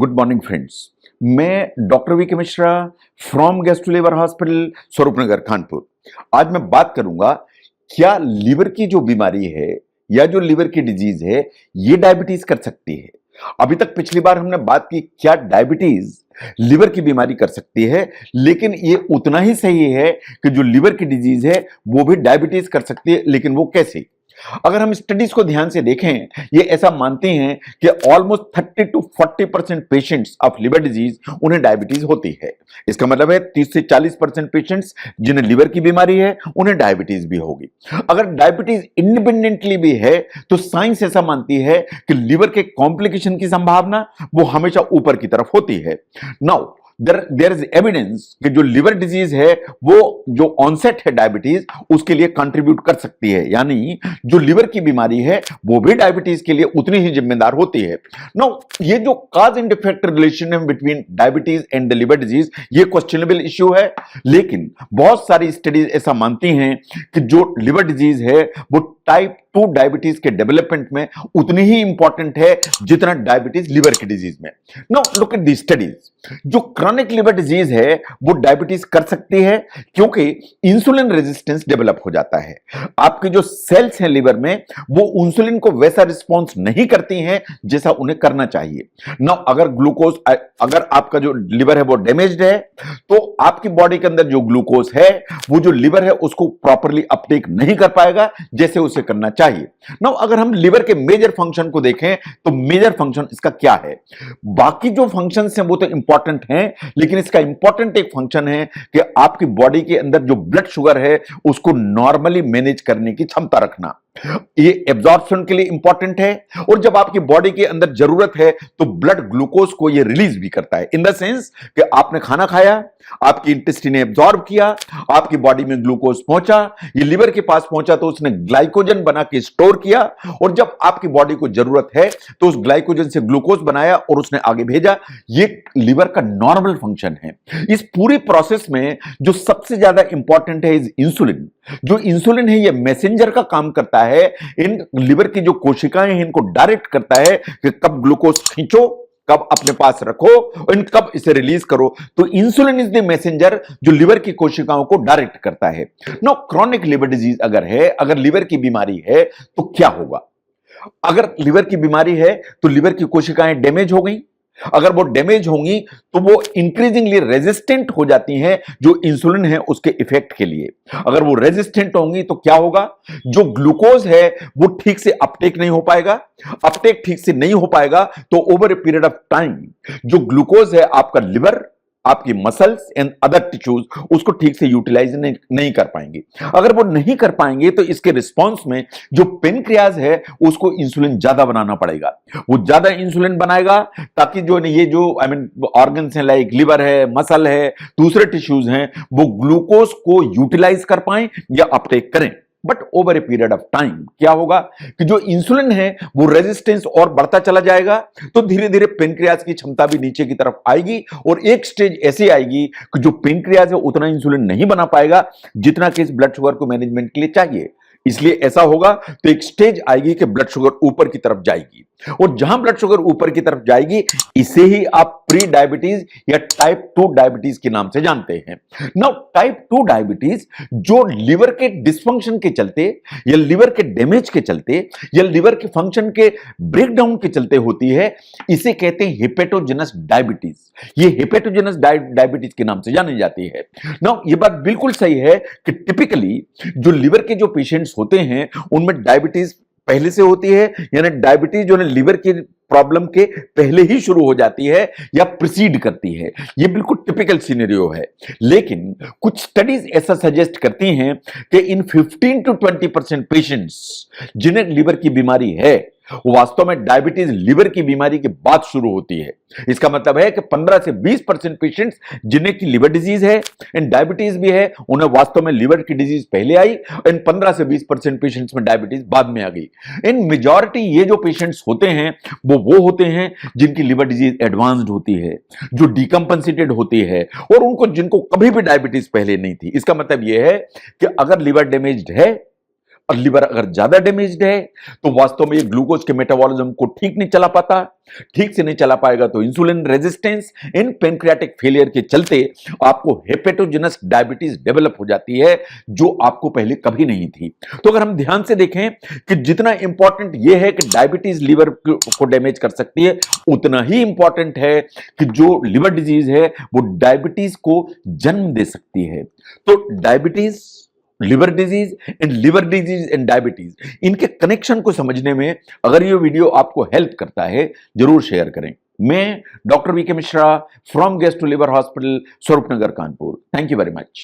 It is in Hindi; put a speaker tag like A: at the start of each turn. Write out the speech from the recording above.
A: Good morning friends. मैं doctor V K Mishra from gastro liver hospital Swaroopnagar Kanpur. आज मैं बात करूंगा क्या लिवर की जो बीमारी है या जो लिवर की डिजीज है ये डायबिटीज कर सकती है। अभी तक पिछली बार हमने बात की क्या डायबिटीज लिवर की बीमारी कर सकती है, लेकिन ये उतना ही सही है कि जो लिवर की डिजीज है वो भी डायबिटीज कर सकती है, लेकिन वो कैसे। अगर हम स्टडीज को ध्यान से देखें, ये ऐसा मानते हैं कि almost 30 to 40% patients of liver disease उन्हें डायबिटीज होती है। इसका मतलब है 30 से 40% पेशेंट्स जिन्हें लिवर की बीमारी है उन्हें डायबिटीज भी होगी। अगर डायबिटीज इंडिपेंडेंटली भी है तो साइंस ऐसा मानती है कि लिवर के कॉम्प्लिकेशन की संभावना वो हमेशा ऊपर की तरफ होती है। नाउ देयर इज एविडेंस कि जो लिवर डिजीज है वो जो ऑनसेट है डायबिटीज उसके लिए कंट्रीब्यूट कर सकती है, यानी जो लिवर की बीमारी है वो भी डायबिटीज के लिए उतनी ही जिम्मेदार होती है। नाउ ये जो कॉज एंड इफेक्ट रिलेशन है between diabetes and the liver disease ये क्वेश्चनेबल इश्यू है, लेकिन बहुत सारी स्टडीज ऐसा मानती हैं कि जो लिवर डिजीज है वो टाइप 2 डायबिटीज के डेवलपमेंट में उतनी ही इंपॉर्टेंट है जितना डायबिटीज लिवर की डिजीज में। Now look at the studies. जो क्रॉनिक लिवर डिजीज है वो डायबिटीज कर सकती है क्योंकि इंसुलिन रेजिस्टेंस डेवलप हो जाता है। आपकी जो सेल्स हैं लिवर में वो इंसुलिन को वैसा रिस्पॉन्स नहीं करती हैं जैसा उन्हें करना चाहिए। नाउ अगर आपका जो लिवर है वो डैमेज्ड है तो आपकी बॉडी के अंदर जो ग्लूकोज है वो जो लिवर है उसको प्रॉपरली अपटेक नहीं कर पाएगा जैसे उसे करना चाहिए। नाउ अगर हम लिवर के मेजर फंक्शन को देखें तो मेजर फंक्शन इसका क्या है। बाकी जो फंक्शंस हैं वो तो इंपॉर्टेंट हैं, लेकिन इसका इंपॉर्टेंट एक फंक्शन है कि आपकी बॉडी के अंदर जो ब्लड शुगर है उसको नॉर्मली मैनेज करने की क्षमता रखना। ये एब्जॉर्प्शन के लिए इंपॉर्टेंट है और जब आपकी बॉडी के अंदर जरूरत है तो ब्लड ग्लूकोज को ये रिलीज भी करता है, इन द सेंस कि आपने खाना खाया, आपकी इंटेस्टाइन ने एब्जॉर्ब किया, आपकी बॉडी में ग्लूकोज पहुंचा, ये लिवर के पास पहुंचा तो उसने ग्लाइकोजन बना के स्टोर किया और जब आपकी बॉडी को जरूरत है तो उस ग्लाइकोजन से ग्लूकोज बनाया और उसने आगे भेजा। ये लिवर का नॉर्मल फंक्शन है। इस पूरी प्रोसेस में जो सबसे ज्यादा इंपॉर्टेंट है इज इंसुलिन। जो इंसुलिन है ये मैसेंजर का काम करता है, इन लिवर की जो कोशिकाएं हैं इनको डायरेक्ट करता है कि कब ग्लूकोज खींचो, कब अपने पास रखो और कब इसे रिलीज करो। तो इंसुलिन इज द मैसेंजर जो लिवर की कोशिकाओं को डायरेक्ट करता है। नो क्रॉनिक लिवर डिजीज अगर लिवर की बीमारी है तो क्या होगा। अगर लिवर की बीमारी है तो लिवर की कोशिकाएं डैमेज हो गई। अगर वो डैमेज होंगी तो वो इंक्रीजिंगली रेजिस्टेंट हो जाती हैं जो इंसुलिन है उसके इफेक्ट के लिए। अगर वो रेजिस्टेंट होंगी तो क्या होगा, जो ग्लूकोज है वो ठीक से अपटेक नहीं हो पाएगा। अपटेक ठीक से नहीं हो पाएगा तो over a period of time जो ग्लूकोज है आपका लिवर, आपकी मसल्स एंड अदर टिश्यूज उसको ठीक से यूटिलाइज नहीं कर पाएंगे। अगर वो नहीं कर पाएंगे तो इसके रिस्पॉन्स में जो पेनक्रियाज है उसको इंसुलिन ज्यादा बनाना पड़ेगा। वो ज्यादा इंसुलिन बनाएगा ताकि जो ये जो ऑर्गन्स हैं लाइक लिवर है, मसल है, दूसरे टिश्यूज हैं वो ग्लूकोज को यूटिलाइज कर पाए या अपटेक करें। But over a period of time क्या होगा कि जो इंसुलिन है वो रेजिस्टेंस और बढ़ता चला जाएगा तो धीरे धीरे पेनक्रियाज की क्षमता भी नीचे की तरफ आएगी और एक स्टेज ऐसी आएगी कि जो पेनक्रियाज है उतना इंसुलिन नहीं बना पाएगा जितना कि इस ब्लड शुगर को मैनेजमेंट के लिए चाहिए। इसलिए ऐसा होगा तो एक स्टेज आएगी कि ब्लड शुगर ऊपर की तरफ जाएगी और जहां ब्लड शुगर ऊपर की तरफ जाएगी इसे ही आप प्री डायबिटीज या टाइप 2 डायबिटीज के नाम से जानते हैं। नाउ टाइप 2 डायबिटीज जो लिवर के डिसफंक्शन के चलते या लिवर के डैमेज के चलते या लिवर के फंक्शन के ब्रेकडाउन के चलते होती है, इसे कहते हैं हेपेटोजेनस डायबिटीज। ये हेपेटोजेनस डायबिटीज के नाम से जानी जाती है। नाउ ये बात बिल्कुल सही है कि टिपिकली जो लिवर के जो पेशेंट्स होते हैं उनमें डायबिटीज पहले से होती है, यानी डायबिटीज जो है लिवर की प्रॉब्लम के पहले ही शुरू हो जाती है या प्रिसीड करती है। ये बिल्कुल टिपिकल सिनेरियो है, लेकिन कुछ स्टडीज ऐसा सजेस्ट करती हैं कि इन 15 to 20% पेशेंट्स जिन्हें लिवर की बीमारी है वो वास्तव में डायबिटीज लिवर की बीमारी के बाद शुरू होती है। इसका मतलब है कि 15 से 20% पेशेंट्स जिन्हें की लिवर डिजीज है एंड डायबिटीज भी है उन्हें वास्तव में लिवर की डिजीज पहले आई एंड 15 से 20% पेशेंट्स में डायबिटीज बाद में आ गई। इन मेजॉरिटी ये जो पेशेंट्स होते हैं वो होते हैं जिनकी लिवर डिजीज एडवांस्ड होती है, जो डिकम्पनसेटेड होती है और जिनको कभी भी डायबिटीज पहले नहीं थी। इसका मतलब यह है कि अगर लिवर डैमेज्ड है और लिवर अगर ज्यादा डैमेज्ड है तो वास्तव में ये ग्लूकोज के मेटाबॉलिज्म को ठीक नहीं चला पाता, ठीक से नहीं चला पाएगा तो insulin resistance in pancreatic failure के चलते आपको हेपेटोजेनस डायबिटीज डेवलप हो जाती है, जो आपको पहले कभी नहीं थी। तो अगर हम ध्यान से देखें कि जितना इंपॉर्टेंट यह है कि डायबिटीज लिवर को डैमेज कर सकती है, उतना ही इंपॉर्टेंट है कि जो लिवर डिजीज है वो डायबिटीज को जन्म दे सकती है। तो diabetes, liver disease and diabetes, इनके कनेक्शन को समझने में अगर ये वीडियो आपको हेल्प करता है, जरूर शेयर करें। मैं doctor VK Mishra from gastro liver hospital, Swaroopnagar, Kanpur. Thank you very much.